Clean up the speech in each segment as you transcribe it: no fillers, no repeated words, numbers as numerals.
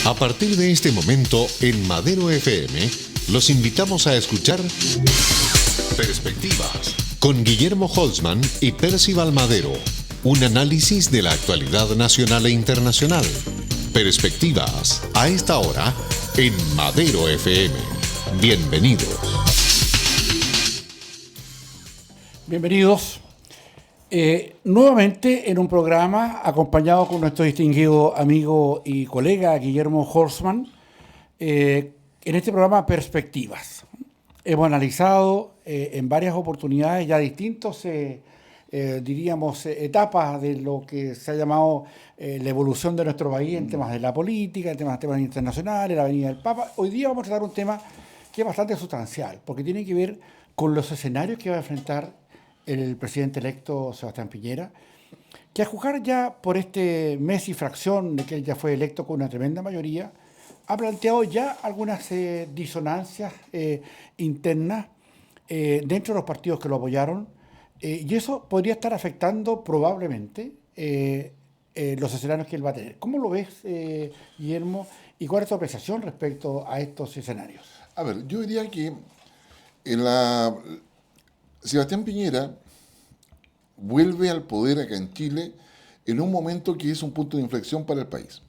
A partir de este momento, en Madero FM, los invitamos a escuchar Perspectivas con Guillermo Holzman y Percival Madero. Un análisis de la actualidad nacional e internacional. Perspectivas, a esta hora, en Madero FM. Bienvenidos. Bienvenidos. Nuevamente en un programa acompañado con nuestro distinguido amigo y colega Guillermo Holzman, en este programa Perspectivas. Hemos analizado en varias oportunidades ya distintos, diríamos, etapas de lo que se ha llamado la evolución de nuestro país en temas de la política, en temas internacionales, la venida del Papa. Hoy día vamos a tratar un tema que es bastante sustancial, porque tiene que ver con los escenarios que va a enfrentar el presidente electo Sebastián Piñera, que a juzgar ya por este mes y fracción de que él ya fue electo con una tremenda mayoría, ha planteado ya algunas disonancias internas dentro de los partidos que lo apoyaron, y eso podría estar afectando probablemente los escenarios que él va a tener. ¿Cómo lo ves, Guillermo? ¿Y cuál es tu apreciación respecto a estos escenarios? A ver, yo diría que Sebastián Piñera vuelve al poder acá en Chile en un momento que es un punto de inflexión para el país,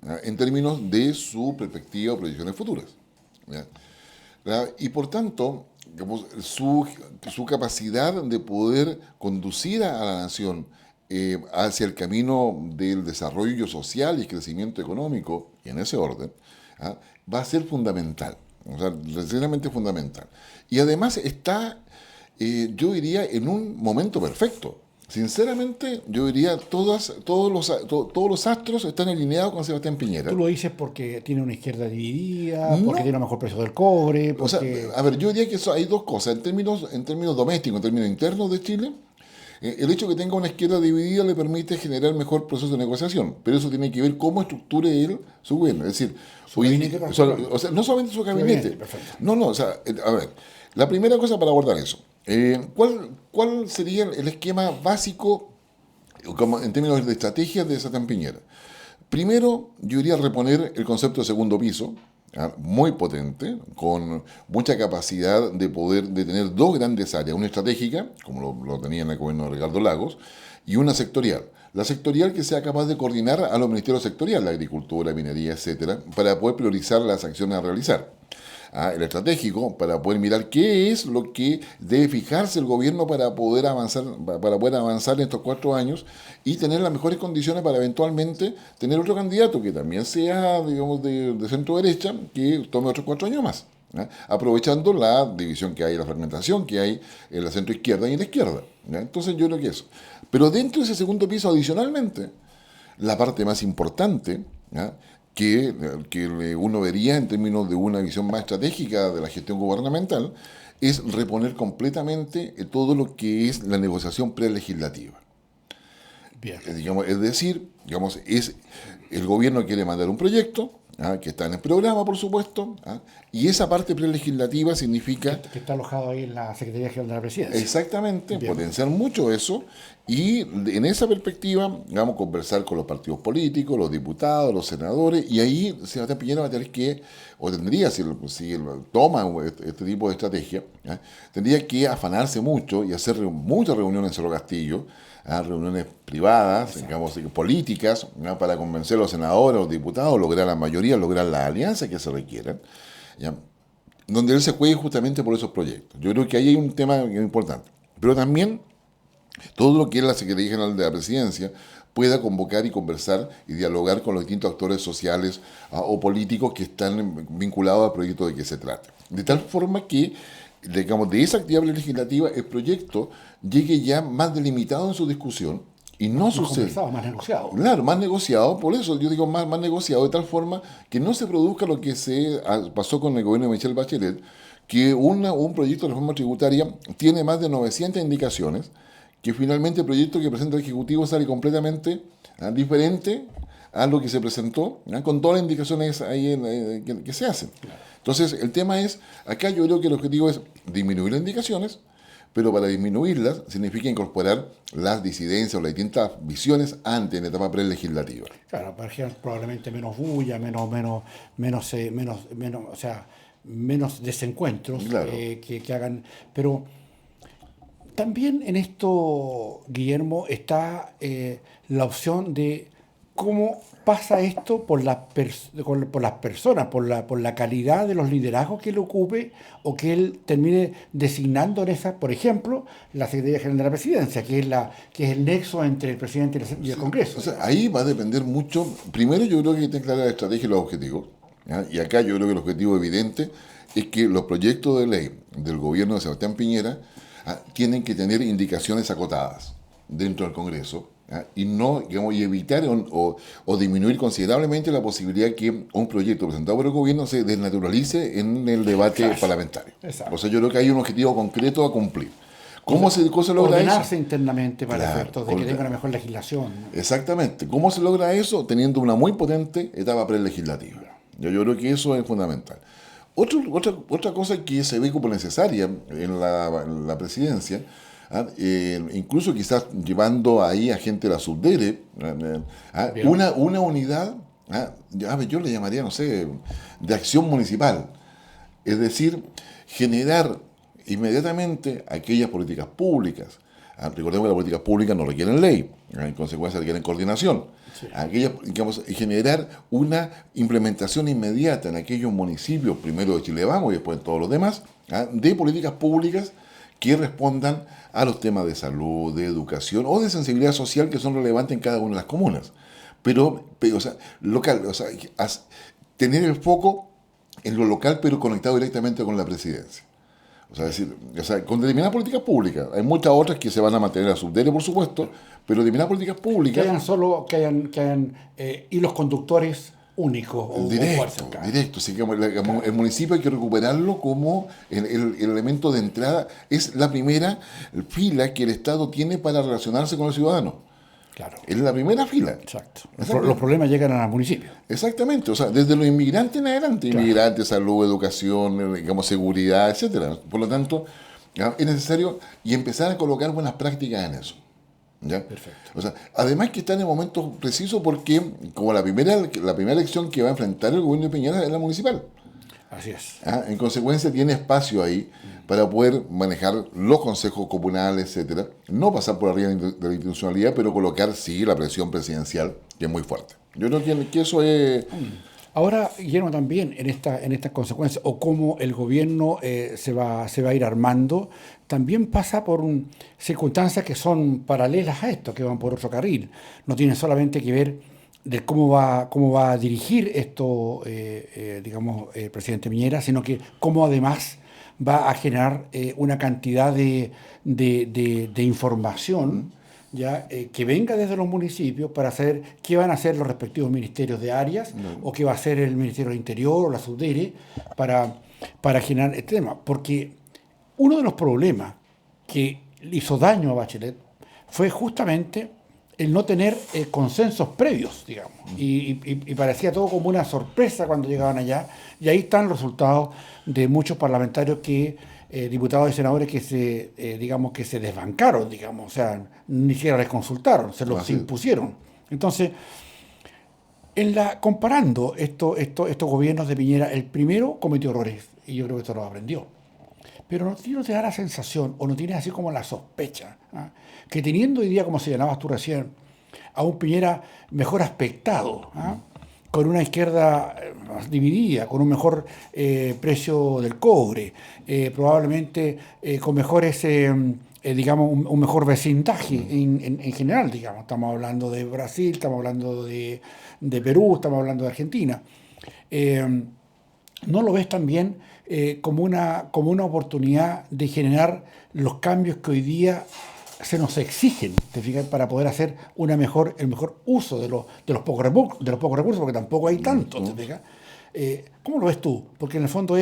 ¿ya? En términos de su perspectiva o proyecciones futuras, ¿ya? Y por tanto, digamos, su capacidad de poder conducir a la nación hacia el camino del desarrollo social y crecimiento económico, y en ese orden, ¿ya? Va a ser fundamental, o sea, sinceramente fundamental. Y además está, yo diría, en un momento perfecto. Sinceramente, yo diría, todos los astros están alineados con Sebastián Piñera. ¿Tú lo dices porque tiene una izquierda dividida, No. porque tiene un mejor precio del cobre? Porque... O sea, a ver, yo diría que hay dos cosas. En términos domésticos, en términos internos de Chile, el hecho de que tenga una izquierda dividida le permite generar mejor proceso de negociación. Pero eso tiene que ver cómo estructure él su gobierno. Es decir, o sea, no solamente su gabinete. No, o sea, a ver, la primera cosa para abordar eso. ¿Cuál sería el esquema básico en términos de estrategias de Sebastián Piñera? Primero, yo diría reponer el concepto de segundo piso, ¿ya? Muy potente, con mucha capacidad de tener dos grandes áreas, una estratégica, como lo tenía en el gobierno de Ricardo Lagos, y una sectorial. La sectorial que sea capaz de coordinar a los ministerios sectoriales, la agricultura, minería, etcétera, para poder priorizar las acciones a realizar. El estratégico, para poder mirar qué es lo que debe fijarse el gobierno para poder avanzar en estos 4 años y tener las mejores condiciones para eventualmente tener otro candidato que también sea, digamos, de centro derecha, que tome otros 4 años más, ¿ya? Aprovechando la división que hay, la fragmentación que hay en la centro izquierda y en la izquierda, ¿ya? Entonces yo creo que eso. Pero dentro de ese segundo piso, adicionalmente, la parte más importante, ¿ya? que uno vería en términos de una visión más estratégica de la gestión gubernamental, es reponer completamente todo lo que es la negociación prelegislativa. Bien. Es decir, el gobierno quiere mandar un proyecto, que está en el programa, por supuesto, y esa parte prelegislativa significa... Que está alojado ahí en la Secretaría General de la Presidencia. Exactamente, Bien. Potenciar mucho eso, y en esa perspectiva vamos a conversar con los partidos políticos, los diputados, los senadores, y ahí Sebastián Piñera va a tener que, o tendría, si él toma este tipo de estrategia, tendría que afanarse mucho y hacer muchas reuniones en Cerro Castillo, reuniones privadas, digamos, políticas, para convencer a los senadores, a los diputados, lograr la mayoría, lograr las alianzas que se requieran, ¿ya? Donde él se juegue justamente por esos proyectos. Yo creo que ahí hay un tema importante. Pero también todo lo que es la Secretaría General de la Presidencia pueda convocar y conversar y dialogar con los distintos actores sociales o políticos que están vinculados al proyecto de que se trata. De tal forma que, digamos, de esa actividad legislativa, el proyecto llegue ya más delimitado en su discusión y no sucede. Más negociado. Claro, más negociado, por eso yo digo más negociado, de tal forma que no se produzca lo que pasó con el gobierno de Michelle Bachelet, que un proyecto de reforma tributaria tiene más de 900 indicaciones, que finalmente el proyecto que presenta el Ejecutivo sale completamente diferente a lo que se presentó, con todas las indicaciones ahí que se hacen. Claro. Entonces, el tema es, acá yo creo que el objetivo es disminuir las indicaciones, pero para disminuirlas significa incorporar las disidencias o las distintas visiones antes, en la etapa prelegislativa. Claro, para generar probablemente menos bulla, o sea, menos desencuentros Claro. que hagan. Pero también en esto, Guillermo, está la opción de cómo pasa esto por por las personas, por la calidad de los liderazgos que él ocupe o que él termine designando en esa, por ejemplo, la Secretaría General de la Presidencia, que es el nexo entre el presidente y el Congreso. O sea, ahí va a depender mucho. Primero, yo creo que hay que tener clara la estrategia y los objetivos. ¿Ya? Y acá yo creo que el objetivo evidente es que los proyectos de ley del gobierno de Sebastián Piñera tienen que tener indicaciones acotadas dentro del Congreso, y no, digamos, y evitar o disminuir considerablemente la posibilidad que un proyecto presentado por el gobierno se desnaturalice en el debate parlamentario. Exacto. O sea, yo creo que hay un objetivo concreto a cumplir. ¿Cómo se logra ordenarse eso? internamente para Claro, efectos de que tenga una mejor legislación, ¿no? Exactamente. ¿Cómo se logra eso? Teniendo una muy potente etapa prelegislativa. Yo creo que eso es fundamental. Otra cosa que se ve como necesaria en la presidencia, incluso quizás llevando ahí a gente de la Subdere, una unidad, yo le llamaría, no sé, de acción municipal. Es decir, generar inmediatamente aquellas políticas públicas. Recordemos que las políticas públicas no requieren ley, en consecuencia requieren coordinación. Sí. Aquellas, digamos, generar una implementación inmediata en aquellos municipios, primero de Chile Vamos y después en todos los demás, de políticas públicas que respondan a los temas de salud, de educación o de sensibilidad social que son relevantes en cada una de las comunas. Pero o sea, local, o sea, tener el foco en lo local, pero conectado directamente con la presidencia. O sea, decir, con determinadas políticas públicas. Hay muchas otras que se van a mantener a subdere, por supuesto, pero determinadas políticas públicas... Que hayan hilos conductores únicos. Directo. Así que el municipio hay que recuperarlo como el elemento de entrada. Es la primera fila que el Estado tiene para relacionarse con el ciudadano. Claro. Es la primera fila. Exacto. Los problemas llegan a los municipios. Exactamente. O sea, desde los inmigrantes en adelante. Claro. Inmigrantes, salud, educación, digamos, seguridad, etcétera. Por lo tanto, es necesario y empezar a colocar buenas prácticas en eso. ¿Ya? Perfecto. O sea, además que está en el momento preciso porque como la primera elección que va a enfrentar el gobierno de Piñera es la municipal. Así es. En consecuencia tiene espacio ahí para poder manejar los consejos comunales, etcétera. No pasar por arriba de la institucionalidad, pero colocar sí la presión presidencial, que es muy fuerte. Yo creo que eso es... Ahora, Guillermo, también en estas consecuencias, o cómo el gobierno se va a ir armando, también pasa por circunstancias que son paralelas a esto, que van por otro carril. No tiene solamente que ver de cómo va a dirigir esto, digamos, el presidente Piñera, sino que cómo además va a generar una cantidad de información ya que venga desde los municipios para saber qué van a hacer los respectivos ministerios de áreas o qué va a hacer el Ministerio del Interior o la Subdere para generar este tema. Porque uno de los problemas que le hizo daño a Bachelet fue justamente el no tener consensos previos, digamos. Y parecía todo como una sorpresa cuando llegaban allá. Y ahí están los resultados de muchos parlamentarios diputados y senadores que se desbancaron, digamos. O sea, ni siquiera les consultaron, se los impusieron. Entonces, comparando estos gobiernos de Piñera, el primero cometió errores, y yo creo que esto lo aprendió. Pero no te da la sensación, o no tienes así como la sospecha, que teniendo hoy día, como señalabas tú recién, a un Piñera mejor aspectado, con una izquierda dividida, con un mejor precio del cobre, probablemente con mejores, digamos, un mejor vecindaje en general, digamos. Estamos hablando de Brasil, estamos hablando de Perú, estamos hablando de Argentina. ¿No lo ves también como una oportunidad de generar los cambios que hoy día se nos exigen, ¿te fijas? Para poder hacer el mejor uso de los pocos recursos, porque tampoco hay tanto, ¿te fijas? ¿Cómo lo ves tú? Porque en el fondo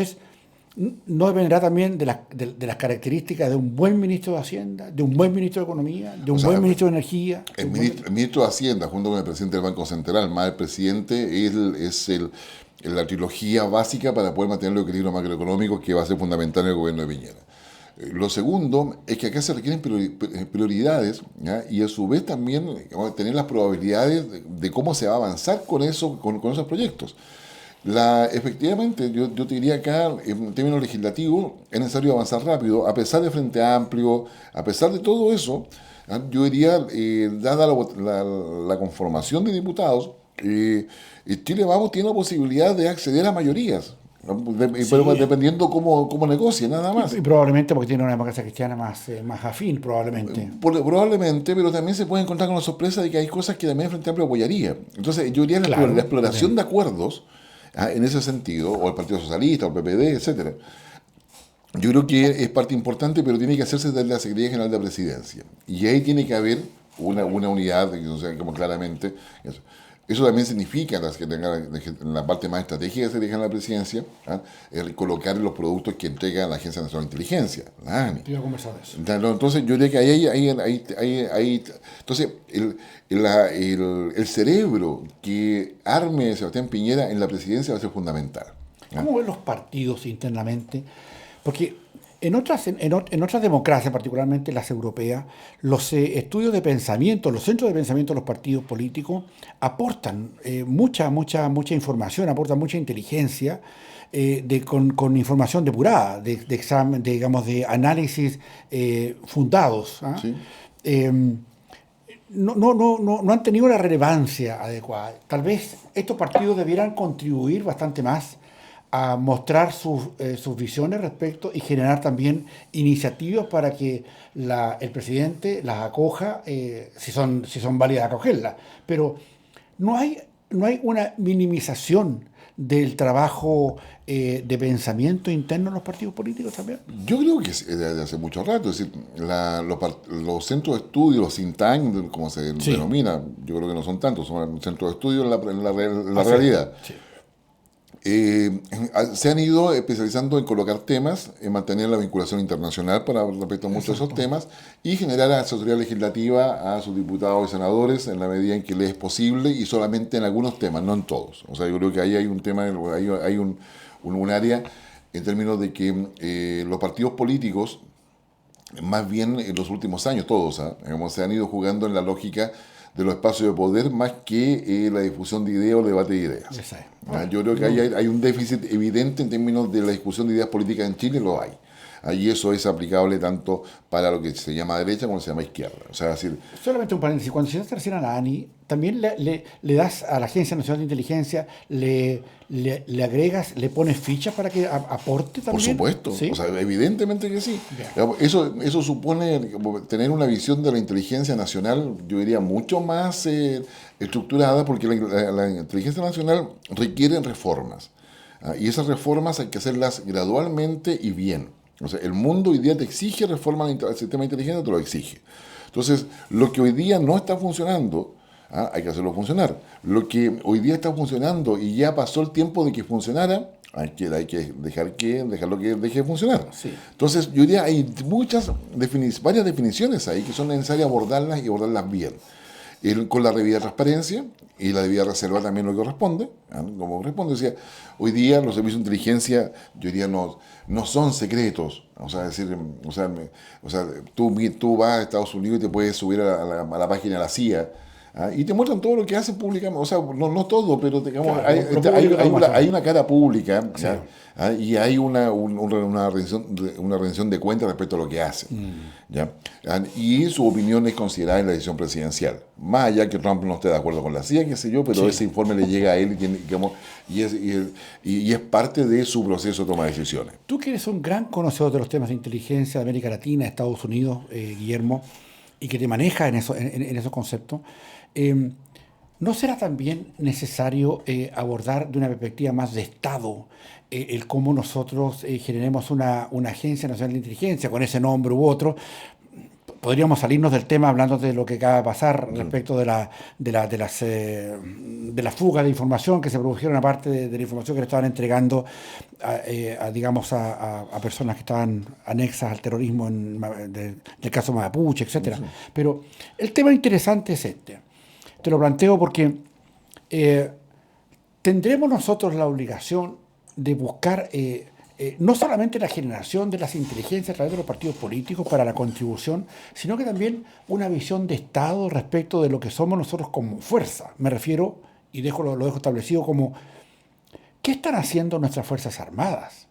no dependerá también de las características de un buen ministro de Hacienda, de un buen ministro de Economía, de un buen ministro de Energía. El ministro de Hacienda, junto con el presidente del Banco Central, más el presidente, es la trilogía básica para poder mantener el equilibrio macroeconómico que va a ser fundamental en el gobierno de Piñera. Lo segundo es que acá se requieren prioridades, ¿ya? Y a su vez también tener las probabilidades de cómo se va a avanzar con eso, con esos proyectos. Efectivamente, yo te diría acá, en términos legislativos, es necesario avanzar rápido, a pesar de Frente Amplio, a pesar de todo eso, yo diría, dada la conformación de diputados, Chile Vamos tiene la posibilidad de acceder a mayorías, ¿no? Pero dependiendo cómo negocie, nada más. Y probablemente porque tiene una democracia cristiana más afín, probablemente. Probablemente, pero también se puede encontrar con la sorpresa de que hay cosas que también el Frente Amplio apoyaría. Entonces, yo diría Claro, la exploración de acuerdos, en ese sentido, o el Partido Socialista, o el PPD, etcétera. Yo creo que es parte importante, pero tiene que hacerse desde la Secretaría General de la Presidencia. Y ahí tiene que haber una unidad, o sea, como claramente. Eso también significa que en la parte más estratégica de la Secretaría General de la Presidencia, el colocar los productos que entrega la Agencia Nacional de Inteligencia, la ANI. Te iba a conversar de eso. Entonces, yo diría que entonces, el cerebro que arme Sebastián Piñera en la presidencia va a ser fundamental. ¿Cómo ven los partidos internamente? Porque en otras democracias, particularmente las europeas, los estudios de pensamiento, los centros de pensamiento de los partidos políticos aportan mucha información, aportan mucha inteligencia con información depurada, de examen, digamos, de análisis fundados. ¿Sí? No han tenido la relevancia adecuada. Tal vez estos partidos debieran contribuir bastante más a mostrar sus visiones respecto y generar también iniciativas para que el presidente las acoja, si son válidas acogerlas. Pero no hay una minimización del trabajo de pensamiento interno en los partidos políticos también. Yo creo que desde hace mucho rato, es decir, los centros de estudio, los think tanks, como se denomina, yo creo que no son tantos, son centros de estudio en la realidad. Sí. Se han ido especializando en colocar temas, en mantener la vinculación internacional respecto a muchos de esos temas y generar asesoría legislativa a sus diputados y senadores en la medida en que les es posible y solamente en algunos temas, no en todos. O sea, yo creo que ahí hay un tema, hay un área en términos de que los partidos políticos, más bien en los últimos años, todos, se han ido jugando en la lógica de los espacios de poder más que la difusión de ideas o el debate de ideas. Yo creo que hay un déficit evidente en términos de la discusión de ideas políticas en Chile, lo hay. Y eso es aplicable tanto para lo que se llama derecha como se llama izquierda. O sea, decir, solamente un paréntesis, cuando se recién a la ANI, también le das a la Agencia Nacional de Inteligencia, le agregas, le pones fichas para que aporte también. Por supuesto, ¿sí? O sea, evidentemente que sí. Bien. Eso supone tener una visión de la inteligencia nacional, yo diría, mucho más estructurada, porque la inteligencia nacional requiere reformas. Y esas reformas hay que hacerlas gradualmente y bien. O sea, el mundo hoy día te exige reforma al sistema de inteligencia, te lo exige. Entonces, lo que hoy día no está funcionando, hay que hacerlo funcionar. Lo que hoy día está funcionando y ya pasó el tiempo de que funcionara, hay que dejarlo que deje de funcionar. Sí. Entonces, yo diría, hay varias definiciones ahí que son necesarias abordarlas y abordarlas bien. Con la debida transparencia y la debida reserva también lo que corresponde, como corresponde. O sea, hoy día los servicios de inteligencia, yo diría, no son secretos. O sea, tú vas a Estados Unidos y te puedes subir a la página de la CIA, y te muestran todo lo que hacen públicamente. O sea, no todo, pero digamos, claro, hay una cara pública, sí. Y hay una rendición de cuentas respecto a lo que hacen. ¿Ya? Y su opinión es considerada en la decisión presidencial. Más allá que Trump no esté de acuerdo con la CIA, qué sé yo, pero sí, ese informe le llega a él y es parte de su proceso de toma de decisiones. Tú que eres un gran conocedor de los temas de inteligencia de América Latina, de Estados Unidos, Guillermo, y que te maneja en esos conceptos, ¿no será también necesario abordar de una perspectiva más de Estado el cómo nosotros generemos una Agencia Nacional de Inteligencia con ese nombre u otro? Podríamos salirnos del tema hablando de lo que acaba de pasar respecto de la fuga de información que se produjeron, aparte de la información que le estaban entregando a personas que estaban anexas al terrorismo del caso Mapuche, etcétera. Sí. Pero el tema interesante es este. Te lo planteo porque tendremos nosotros la obligación de buscar no solamente la generación de las inteligencias a través de los partidos políticos para la contribución, sino que también una visión de Estado respecto de lo que somos nosotros como fuerza. Me refiero, y lo dejo establecido como, ¿qué están haciendo nuestras Fuerzas Armadas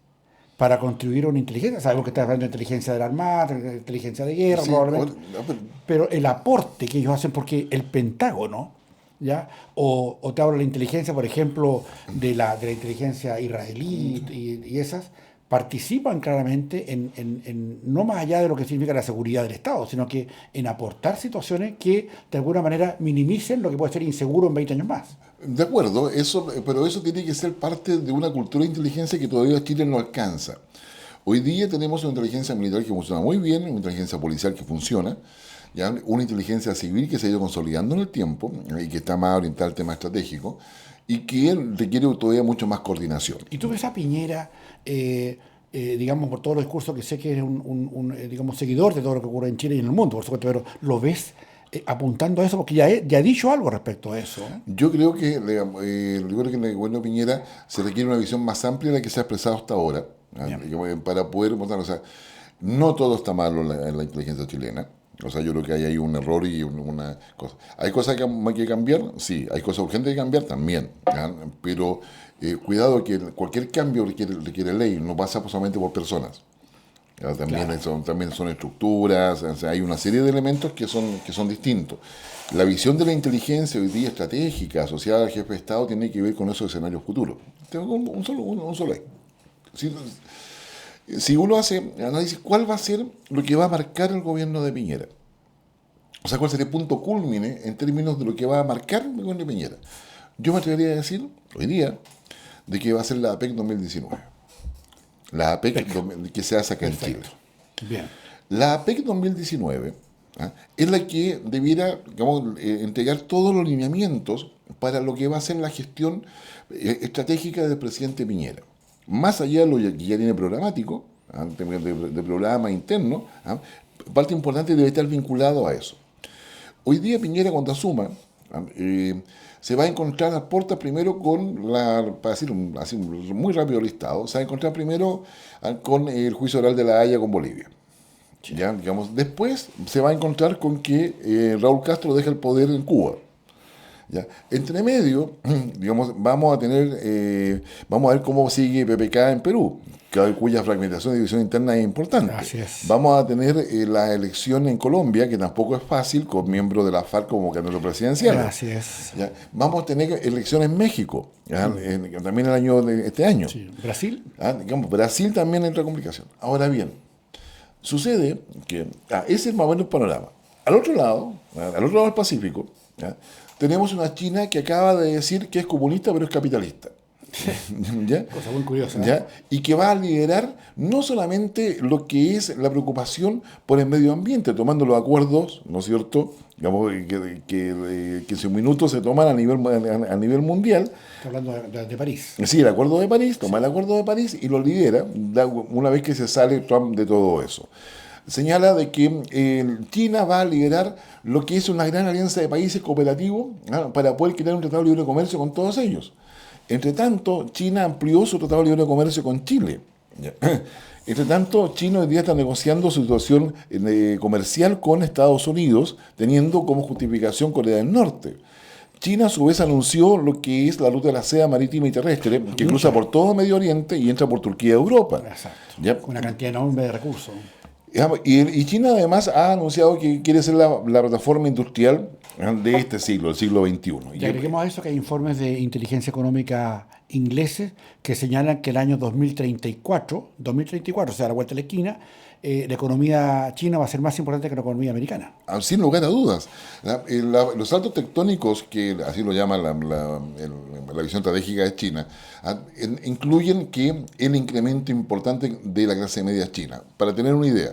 para contribuir a una inteligencia? Sabemos que está hablando de inteligencia de la Armada, de inteligencia de guerra, Sí, probablemente, pero pero el aporte que ellos hacen, porque el Pentágono, ¿ya? O te hablo de la inteligencia, por ejemplo, de la inteligencia israelí y esas, participan claramente en no más allá de lo que significa la seguridad del Estado, sino que en aportar situaciones que de alguna manera minimicen lo que puede ser inseguro en 20 años más. de acuerdo, pero eso tiene que ser parte de una cultura de inteligencia que todavía Chile no alcanza. Hoy día tenemos una inteligencia militar que funciona muy bien, una inteligencia policial que funciona, ¿ya? Una inteligencia civil que se ha ido consolidando en el tiempo y que está más orientada al tema estratégico y que requiere todavía mucho más coordinación. Y tú ves a Piñera, digamos, por todo el discurso que sé que eres digamos, seguidor de todo lo que ocurre en Chile y en el mundo, por supuesto, pero lo ves apuntando a eso, porque ya ha dicho algo respecto a eso. Yo creo que el gobierno de Piñera se requiere una visión más amplia de la que se ha expresado hasta ahora, ¿ya? Para poder votar. O sea, no todo está malo en la inteligencia chilena. O sea, yo creo que hay ahí un error y una cosa. ¿Hay cosas que hay que cambiar? Sí. ¿Hay cosas urgentes que cambiar? También. ¿Ya? Pero cuidado que cualquier cambio requiere ley, no pasa solamente por personas. ¿Ya? También son estructuras, o sea, hay una serie de elementos que son distintos. La visión de la inteligencia hoy día estratégica asociada al jefe de Estado tiene que ver con esos escenarios futuros. Tengo un solo ahí. Si uno hace análisis, ¿cuál va a ser lo que va a marcar el gobierno de Piñera? O sea, ¿cuál sería el punto cúlmine en términos de lo que va a marcar el gobierno de Piñera? Yo me atrevería a decir, hoy día, de que va a ser la APEC 2019. La APEC que se hace acá en Chile. Bien. La APEC 2019 es la que debiera, digamos, entregar todos los lineamientos para lo que va a ser la gestión estratégica del presidente Piñera. Más allá de lo que ya tiene programático, de programa interno, parte importante debe estar vinculado a eso. Hoy día Piñera, cuando asuma, se va a encontrar a puertas primero para decir así muy rápido listado, se va a encontrar primero con el juicio oral de La Haya con Bolivia. ¿Ya? Digamos, después se va a encontrar con que Raúl Castro deja el poder en Cuba. ¿Ya? Entre medio, digamos, vamos a ver cómo sigue PPK en Perú, cuya fragmentación y división interna es importante. Así es. Vamos a tener la elección en Colombia, que tampoco es fácil, con miembros de la FARC como candidato presidencial. Así es. ¿Ya? Vamos a tener elecciones en México, también el año de este año. Sí. ¿Brasil? Digamos, Brasil también entra en complicación. Ahora bien, sucede que ese es más o menos el panorama. Al otro lado del Pacífico, ¿ya? Tenemos una China que acaba de decir que es comunista pero es capitalista. ¿Ya? Cosa muy curiosa. ¿Ya? Y que va a liderar no solamente lo que es la preocupación por el medio ambiente, tomando los acuerdos, ¿no es cierto?, digamos, que en su minuto se toman a nivel mundial. Está hablando de París. Sí, el Acuerdo de París, toma el Acuerdo de París y lo lidera una vez que se sale Trump de todo eso. Señala de que China va a liderar lo que es una gran alianza de países cooperativos para poder crear un tratado de libre comercio con todos ellos. Entre tanto, China amplió su tratado de libre comercio con Chile. Entre tanto, China hoy día está negociando su situación comercial con Estados Unidos, teniendo como justificación Corea del Norte. China a su vez anunció lo que es la ruta de la seda marítima y terrestre, que cruza por todo Medio Oriente y entra por Turquía a Europa. Exacto. ¿Ya? Una cantidad enorme de recursos. Y China además ha anunciado que quiere ser la plataforma industrial de este siglo, el siglo XXI. Y agreguemos a eso que hay informes de inteligencia económica ingleses que señalan que el año 2034, o sea, a la vuelta de la esquina, la economía china va a ser más importante que la economía americana. Sin lugar a dudas. Los saltos tectónicos, que así lo llama la visión estratégica de China, incluyen que el incremento importante de la clase media china. Para tener una idea,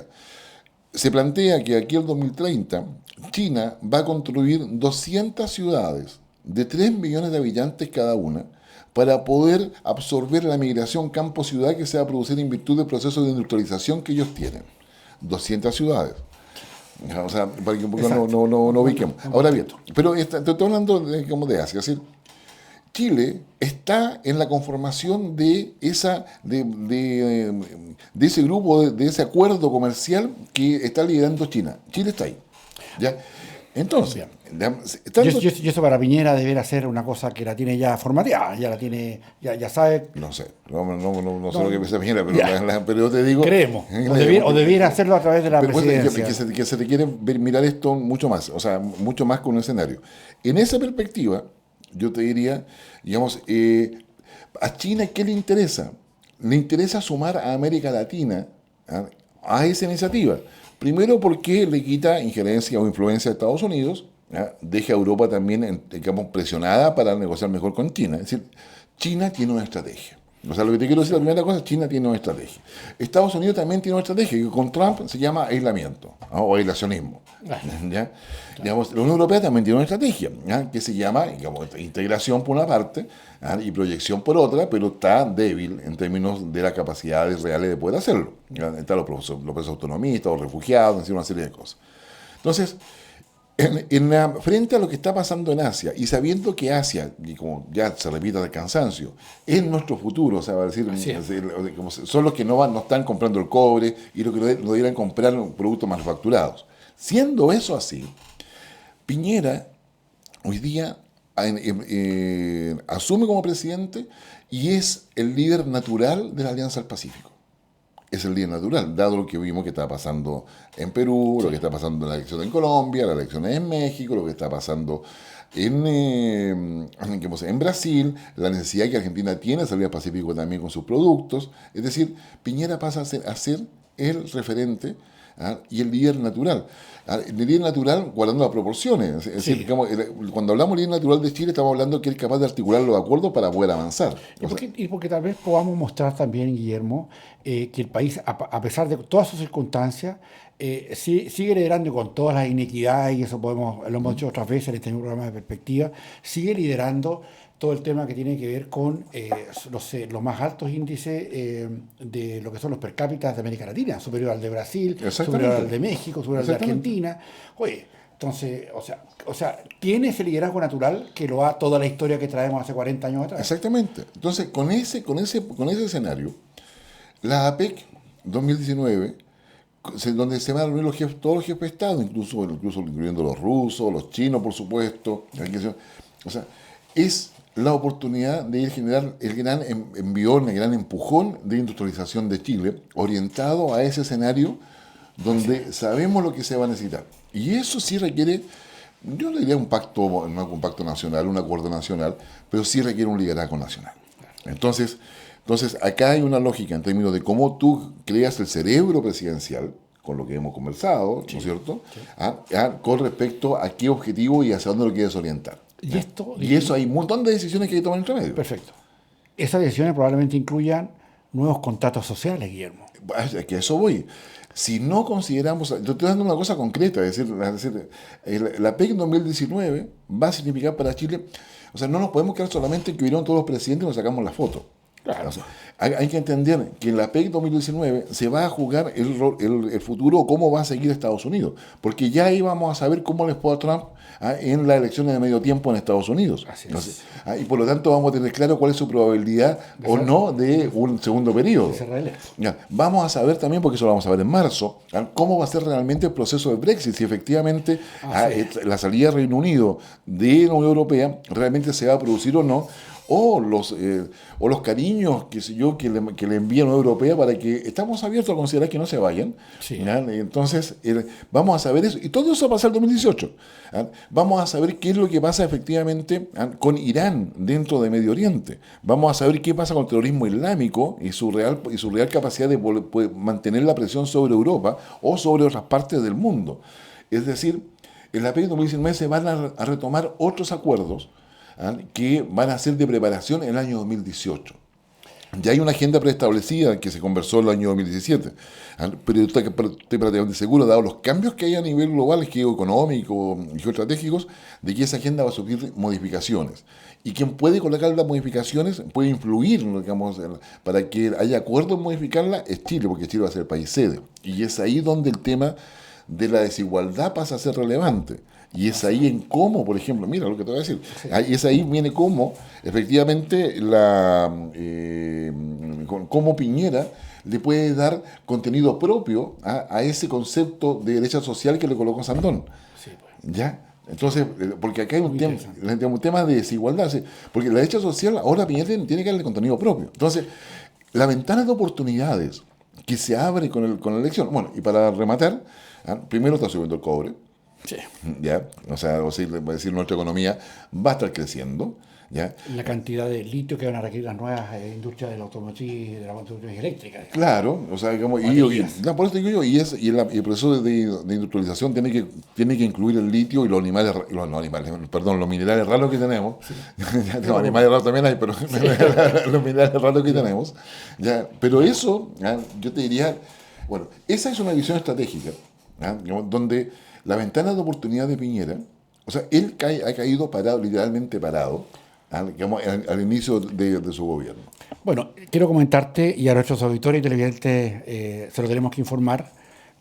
se plantea que aquí al 2030 China va a construir 200 ciudades de 3 millones de habitantes cada una para poder absorber la migración campo-ciudad que se va a producir en virtud del proceso de industrialización que ellos tienen. 200 ciudades. O sea, para que un poco no ubiquemos. Ahora bien, pero estoy hablando de Asia. Es decir, Chile está en la conformación de ese grupo, de ese acuerdo comercial que está liderando China. Chile está ahí. ¿Ya? Entonces, y eso para Piñera debería ser una cosa que la tiene ya formateada, ya la tiene, ya sabe. No sé, no sé lo que piensa Piñera, pero yo te digo... Creemos, o debiera hacerlo a través de la presidencia. Que se requiere mirar esto mucho más, o sea, mucho más con un escenario. En esa perspectiva, yo te diría, digamos, a China, ¿qué le interesa? Le interesa sumar a América Latina a esa iniciativa. Primero porque le quita injerencia o influencia a Estados Unidos, deja a Europa también, digamos, presionada para negociar mejor con China. Es decir, China tiene una estrategia. O sea, lo que te quiero decir, la primera cosa, China tiene una estrategia. Estados Unidos también tiene una estrategia, que con Trump se llama aislamiento, o aislacionismo. ¿Ya? Digamos, la Unión Europea también tiene una estrategia, que se llama, digamos, integración por una parte y proyección por otra, pero está débil en términos de las capacidades reales de poder hacerlo. Están los presos autonomistas, los refugiados, es decir, una serie de cosas. Entonces, frente a lo que está pasando en Asia, y sabiendo que Asia, y como ya se repite del cansancio, es nuestro futuro, o sea, va a decir, son los que no están comprando el cobre y los que lo deberían comprar productos manufacturados. Siendo eso así, Piñera hoy día asume como presidente y es el líder natural de la Alianza del Pacífico. Es el líder natural, dado lo que vimos que está pasando en Perú, lo que está pasando en la elección en Colombia, las elecciones en México, lo que está pasando en Brasil, la necesidad que Argentina tiene de salir al Pacífico también con sus productos. Es decir, Piñera pasa a ser el referente y el líder natural. El líder natural guardando las proporciones. Es decir, digamos, cuando hablamos de líder natural de Chile, estamos hablando que es capaz de articular los acuerdos para poder avanzar. Y porque tal vez podamos mostrar también, Guillermo, que el país, a pesar de todas sus circunstancias, sigue liderando con todas las inequidades, y eso lo hemos hecho otras veces en este mismo programa de perspectiva, sigue liderando todo el tema que tiene que ver con los más altos índices de lo que son los per cápita de América Latina, superior al de Brasil, superior al de México, superior al de Argentina. Oye, entonces, o sea, tiene ese liderazgo natural que lo da toda la historia que traemos hace 40 años atrás. Exactamente. Entonces, con ese escenario, la APEC 2019, donde se van a reunir todos los jefes de Estado, incluso incluyendo los rusos, los chinos, por supuesto, o sea, es la oportunidad de generar el gran envión, el gran empujón de industrialización de Chile, orientado a ese escenario donde sabemos lo que se va a necesitar. Y eso sí requiere, yo no diría un pacto nacional, un acuerdo nacional, pero sí requiere un liderazgo nacional. Entonces, acá hay una lógica en términos de cómo tú creas el cerebro presidencial, con lo que hemos conversado, ¿no es cierto?, con respecto a qué objetivo y hacia dónde lo quieres orientar. Y eso hay un montón de decisiones que hay que tomar entre medio. Perfecto. Esas decisiones probablemente incluyan nuevos contratos sociales, Guillermo. Es que a eso voy. Si no consideramos, yo estoy dando una cosa concreta, es decir, la PEC 2019 va a significar para Chile, o sea, no nos podemos quedar solamente en que vinieron todos los presidentes y nos sacamos la foto. Claro. O sea, hay que entender que en la PEC 2019 se va a jugar el futuro, cómo va a seguir Estados Unidos, porque ya ahí vamos a saber cómo les fue a Trump en las elecciones de medio tiempo en Estados Unidos. Así es. Entonces, y por lo tanto vamos a tener claro cuál es su probabilidad o no de un segundo periodo. Vamos a saber también, porque eso lo vamos a ver en marzo, cómo va a ser realmente el proceso de Brexit, si efectivamente la salida del Reino Unido de la Unión Europea realmente se va a producir o no, o los cariños, qué sé yo, que le envía la Unión Europea para que estamos abiertos a considerar que no se vayan. Sí. Entonces, vamos a saber eso. Y todo eso va a pasar en 2018. Vamos a saber qué es lo que pasa efectivamente con Irán dentro de Medio Oriente. Vamos a saber qué pasa con el terrorismo islámico y su real capacidad de mantener la presión sobre Europa o sobre otras partes del mundo. Es decir, en la PEC 2019 se van a retomar otros acuerdos que van a ser de preparación en el año 2018. Ya hay una agenda preestablecida que se conversó en el año 2017, pero estoy prácticamente seguro, dado los cambios que hay a nivel global, geoeconómico y geoestratégicos, de que esa agenda va a sufrir modificaciones. Y quien puede colocar las modificaciones, puede influir, digamos, para que haya acuerdo en modificarla, es Chile, porque Chile va a ser el país sede. Y es ahí donde el tema de la desigualdad pasa a ser relevante. Y es ahí en cómo, por ejemplo, mira lo que te voy a decir, es ahí viene cómo, efectivamente, cómo Piñera le puede dar contenido propio a ese concepto de derecha social que le colocó Sandón. Sí, pues. ¿Ya? Entonces, porque acá hay un tema de desigualdad, ¿sí? Porque la derecha social, ahora Piñera tiene que darle contenido propio. Entonces, la ventana de oportunidades que se abre con la elección, bueno, y para rematar, primero está subiendo el cobre, Sí. ¿ya? O sea, nuestra economía va a estar creciendo, ¿ya? La cantidad de litio que van a requerir las nuevas industrias de la automotriz, de la automotriz eléctrica. Digamos. Claro, o sea, por eso digo yo, y el proceso de industrialización tiene que incluir el litio y los minerales raros que tenemos. Sí. Los animales raros también hay, pero sí. Los minerales raros que tenemos. ¿Ya? Pero eso, ¿ya? Yo te diría, bueno, esa es una visión estratégica, ¿ya? Donde la ventana de oportunidad de Piñera, o sea, él ha caído parado, literalmente parado, al inicio de su gobierno. Bueno, quiero comentarte, y a nuestros auditores y televidentes se lo tenemos que informar,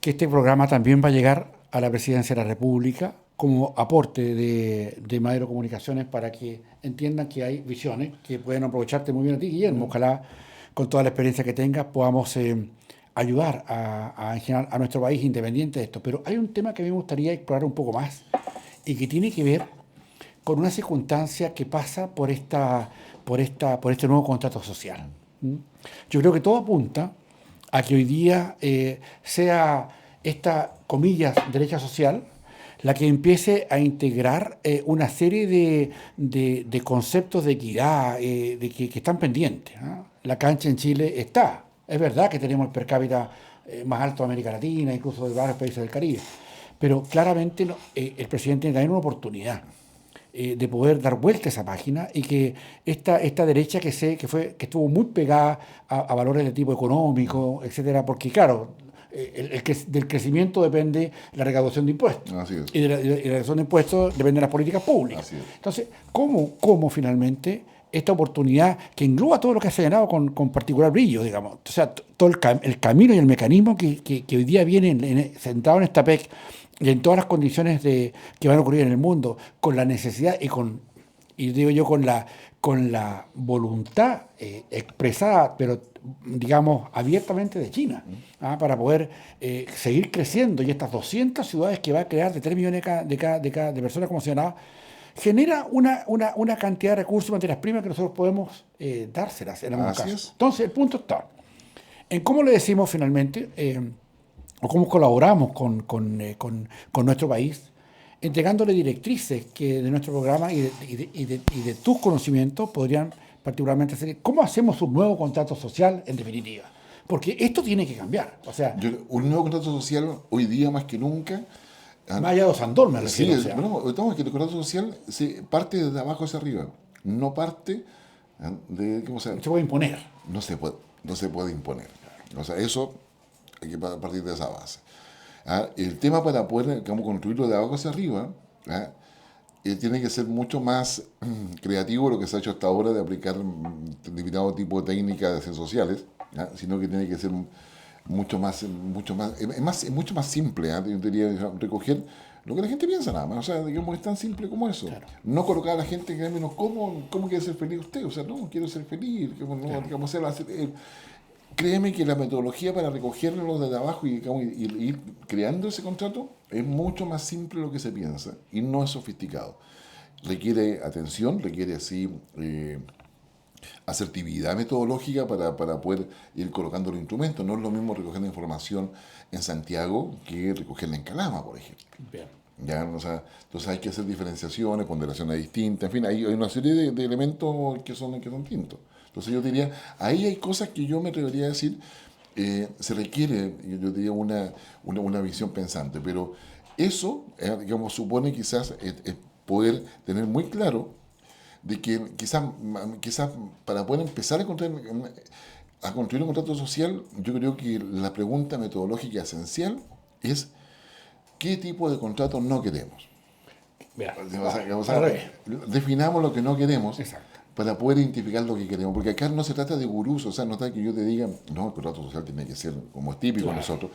que este programa también va a llegar a la Presidencia de la República como aporte de Madero Comunicaciones para que entiendan que hay visiones que pueden aprovecharte muy bien a ti, Guillermo. Ojalá con toda la experiencia que tengas podamos ayudar a nuestro país independiente de esto. Pero hay un tema que a mí me gustaría explorar un poco más y que tiene que ver con una circunstancia que pasa por este nuevo contrato social. Yo creo que todo apunta a que hoy día sea esta, comillas, derecha social la que empiece a integrar una serie de conceptos de equidad que están pendientes. La cancha en Chile está. Es verdad que tenemos el per cápita más alto de América Latina, incluso de varios países del Caribe, pero claramente el presidente tiene una oportunidad de poder dar vuelta a esa página y que esta derecha que estuvo muy pegada a valores de tipo económico, etcétera, porque claro, del crecimiento depende la recaudación de impuestos. Así es. Y de la recaudación de impuestos depende de las políticas públicas. Así es. Entonces, ¿cómo finalmente esta oportunidad que engloba todo lo que ha señalado con particular brillo, digamos, o sea, todo el camino y el mecanismo que hoy día viene sentado en esta PEC y en todas las condiciones que van a ocurrir en el mundo, con la necesidad y digo yo con la voluntad expresada, pero digamos abiertamente de China, para poder seguir creciendo, y estas 200 ciudades que va a crear de 3 millones de personas como señalaba, genera una cantidad de recursos y materias primas que nosotros podemos dárselas en algunos casos. Entonces el punto está en cómo le decimos finalmente o cómo colaboramos con nuestro país, entregándole directrices que de nuestro programa y de tus conocimientos podrían particularmente ser cómo hacemos un nuevo contrato social en definitiva. Porque esto tiene que cambiar. O sea, un nuevo contrato social hoy día más que nunca. Más allá de Sandor, me refiero. Sí, que el contrato social se parte desde abajo hacia arriba. No parte de. ¿Cómo se llama? Se puede imponer. No se puede imponer. O sea, eso hay que partir de esa base. El tema para poder construirlo de abajo hacia arriba tiene que ser mucho más creativo lo que se ha hecho hasta ahora de aplicar determinado tipo de técnicas de ciencias sociales, sino que tiene que ser mucho más simple. Yo diría recoger lo que la gente piensa nada más. O sea, digamos, es tan simple como eso. Claro. No colocar a la gente que menos ¿cómo quiere ser feliz usted? O sea, no, quiero ser feliz. Créeme que la metodología para recogerlo desde abajo y ir creando ese contrato es mucho más simple de lo que se piensa y no es sofisticado. Requiere atención, requiere así asertividad metodológica para poder ir colocando los instrumentos. No es lo mismo recoger la información en Santiago que recogerla en Calama, por ejemplo. Bien. ¿Ya? O sea, entonces hay que hacer diferenciaciones, ponderaciones distintas, en fin, hay una serie de elementos que son distintos. Entonces yo diría, ahí hay cosas que yo me atrevería a decir, se requiere, yo diría, una visión pensante, pero eso, digamos, supone quizás poder tener muy claro de que quizás para poder empezar a construir un contrato social, yo creo que la pregunta metodológica esencial es ¿qué tipo de contrato no queremos? Definamos lo que no queremos. Exacto. Para poder identificar lo que queremos, porque acá no se trata de gurús, o sea, no está que yo te diga, no, el contrato social tiene que ser como es típico de nosotros.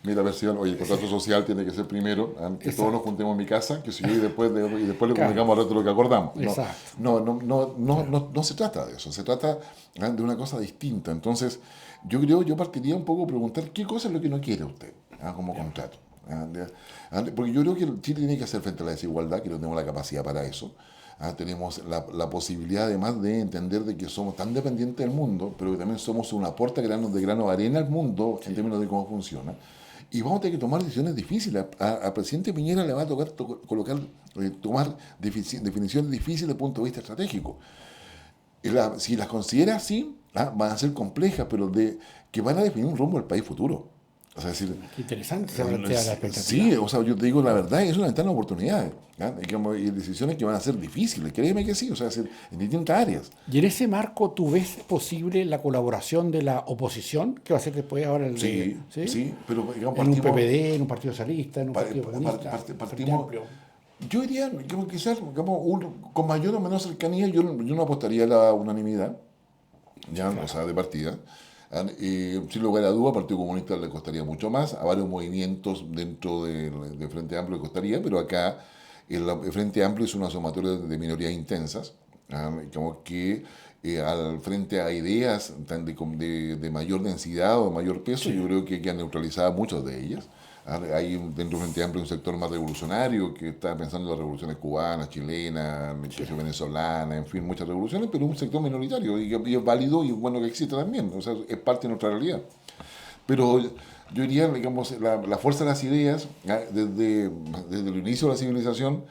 Mira, a ver si, oye, el contrato social tiene que ser primero, que todos nos juntemos en mi casa, que si yo y después le comunicamos al otro lo que acordamos. Exacto. No se trata de eso, se trata de una cosa distinta. Entonces, yo partiría un poco a preguntar qué cosa es lo que no quiere usted como contrato. Porque yo creo que Chile tiene que hacer frente a la desigualdad, que no tenemos la capacidad para eso. Tenemos la posibilidad además de entender de que somos tan dependientes del mundo, pero que también somos un aporte de grano de arena al mundo en términos de cómo funciona. Y vamos a tener que tomar decisiones difíciles. Al presidente Piñera le va a tocar tomar definiciones difíciles desde el punto de vista estratégico. Si las considera así, van a ser complejas, pero que van a definir un rumbo del país futuro. O sea, decir, qué interesante se plantea la expectativa. Sí, o sea, yo te digo la verdad, es una ventana de oportunidades. Y decisiones que van a ser difíciles, créeme que sí, o sea, en distintas áreas. Y en ese marco, ¿tú ves posible la colaboración de la oposición? ¿Qué va a ser después ahora el sí, pero digamos, en un PPD, en un partido socialista, en un partido comunista? Partimos. Yo diría, quizás, con mayor o menor cercanía, yo no apostaría a la unanimidad, claro. O sea, de partida. Sin lugar a duda, al Partido Comunista le costaría mucho más, a varios movimientos dentro del Frente Amplio le costaría, pero acá el Frente Amplio es una sumatoria de minorías intensas, como que al frente a ideas de mayor densidad o de mayor peso, yo creo que han neutralizado muchas de ellas. Hay dentro del Frente Amplio un sector más revolucionario que está pensando en las revoluciones cubanas, chilenas, venezolanas, en fin, muchas revoluciones, pero un sector minoritario y es válido y bueno que existe también, o sea, es parte de nuestra realidad. Pero yo diría, digamos, la fuerza de las ideas, desde el inicio de la civilización,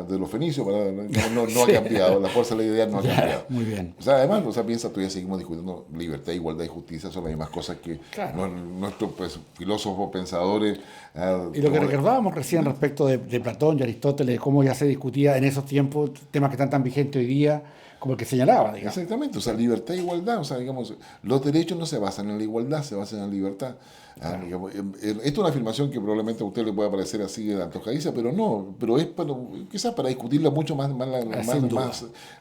de los fenicios, no ha cambiado, la fuerza de la idea no ha cambiado. Muy bien. O sea, además, piensa, todavía seguimos discutiendo libertad, igualdad y justicia, son las mismas cosas que nuestros filósofos, pensadores. Y lo que recordábamos recién respecto de Platón y Aristóteles, cómo ya se discutía en esos tiempos temas que están tan vigentes hoy día, como el que señalaba, digamos. Exactamente, o sea, libertad e igualdad, o sea, digamos, los derechos no se basan en la igualdad, se basan en la libertad. Digamos, esto es una afirmación que probablemente a usted le pueda parecer así de antojadiza, pero no, pero es quizás para discutirla mucho más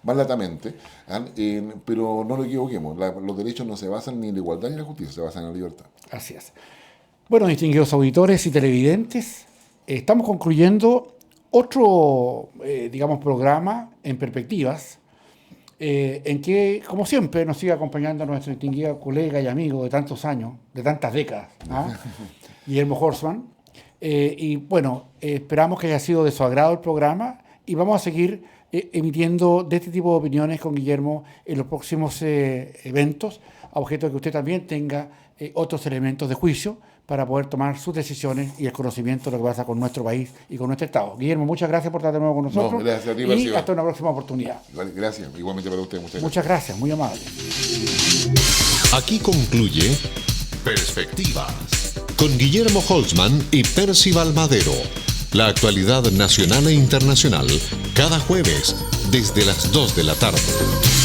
latamente, pero no lo equivoquemos, los derechos no se basan ni en la igualdad ni en la justicia, se basan en la libertad. Así es. Bueno, distinguidos auditores y televidentes, estamos concluyendo otro, programa en perspectivas, en que, como siempre, nos sigue acompañando nuestro distinguido colega y amigo de tantos años, de tantas décadas, Guillermo Horstmann. Y bueno, esperamos que haya sido de su agrado el programa y vamos a seguir emitiendo de este tipo de opiniones con Guillermo en los próximos eventos, a objeto de que usted también tenga otros elementos de juicio para poder tomar sus decisiones y el conocimiento de lo que pasa con nuestro país y con nuestro Estado. Guillermo, muchas gracias por estar de nuevo con nosotros. No, gracias a ti, y hasta una próxima oportunidad. Gracias, igualmente para usted. Muchas gracias, muy amable. Aquí concluye Perspectivas con Guillermo Holzman y Percival Madero. La actualidad nacional e internacional cada jueves desde las 2 de la tarde.